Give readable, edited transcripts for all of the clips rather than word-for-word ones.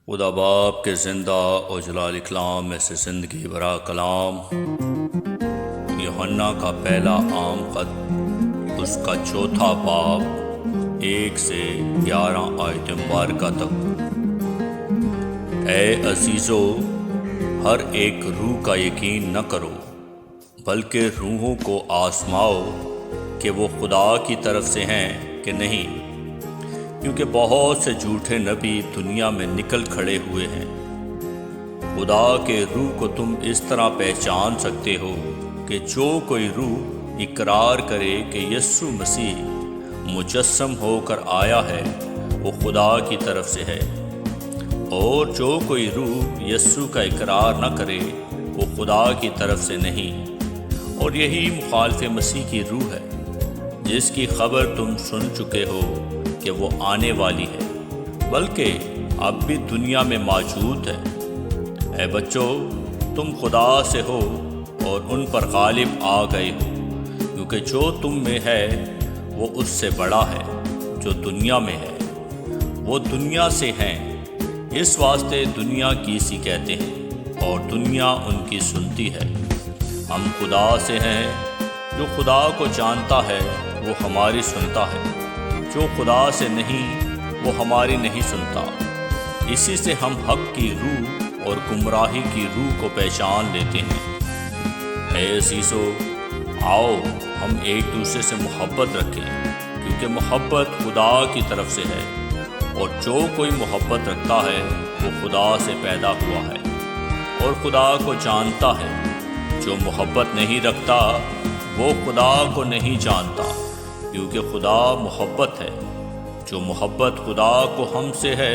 خدا باپ کے زندہ و جلال کلام میں سے زندگی برا کلام، یوحنا کا پہلا عام خط، اس کا چوتھا باب 1 سے 11 آیت مبارکہ تک۔ اے عزیزو، ہر ایک روح کا یقین نہ کرو، بلکہ روحوں کو آزماؤ کہ وہ خدا کی طرف سے ہیں کہ نہیں، کیونکہ بہت سے جھوٹے نبی دنیا میں نکل کھڑے ہوئے ہیں۔ خدا کے روح کو تم اس طرح پہچان سکتے ہو کہ جو کوئی روح اقرار کرے کہ یسوع مسیح مجسم ہو کر آیا ہے وہ خدا کی طرف سے ہے، اور جو کوئی روح یسوع کا اقرار نہ کرے وہ خدا کی طرف سے نہیں۔ اور یہی مخالف مسیح کی روح ہے، جس کی خبر تم سن چکے ہو کہ وہ آنے والی ہے، بلکہ اب بھی دنیا میں موجود ہے۔ اے بچوں، تم خدا سے ہو اور ان پر غالب آ گئے ہو، کیونکہ جو تم میں ہے وہ اس سے بڑا ہے جو دنیا میں ہے۔ وہ دنیا سے ہیں، اس واسطے دنیا کی سی کہتے ہیں، اور دنیا ان کی سنتی ہے۔ ہم خدا سے ہیں، جو خدا کو جانتا ہے وہ ہماری سنتا ہے، جو خدا سے نہیں وہ ہماری نہیں سنتا۔ اسی سے ہم حق کی روح اور گمراہی کی روح کو پہچان لیتے ہیں۔ اے عزیزو، آؤ ہم ایک دوسرے سے محبت رکھیں، کیونکہ محبت خدا کی طرف سے ہے، اور جو کوئی محبت رکھتا ہے وہ خدا سے پیدا ہوا ہے اور خدا کو جانتا ہے۔ جو محبت نہیں رکھتا وہ خدا کو نہیں جانتا، کیونکہ خدا محبت ہے۔ جو محبت خدا کو ہم سے ہے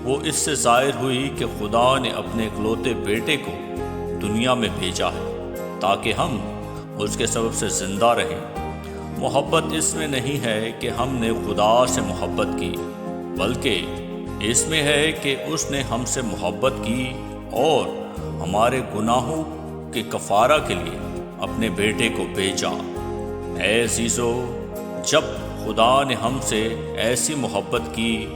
وہ اس سے ظاہر ہوئی کہ خدا نے اپنے اکلوتے بیٹے کو دنیا میں بھیجا ہے تاکہ ہم اس کے سبب سے زندہ رہیں۔ محبت اس میں نہیں ہے کہ ہم نے خدا سے محبت کی، بلکہ اس میں ہے کہ اس نے ہم سے محبت کی اور ہمارے گناہوں کے کفارہ کے لیے اپنے بیٹے کو بھیجا۔ اے عزیزو، جب خدا نے ہم سے ایسی محبت کی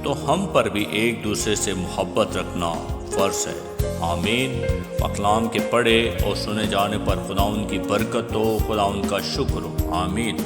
تو ہم پر بھی ایک دوسرے سے محبت رکھنا فرض ہے۔ آمین۔ کلام کے پڑھے اور سنے جانے پر خدا ان کی برکت ہو، خدا ان کا شکر ہو۔ آمین۔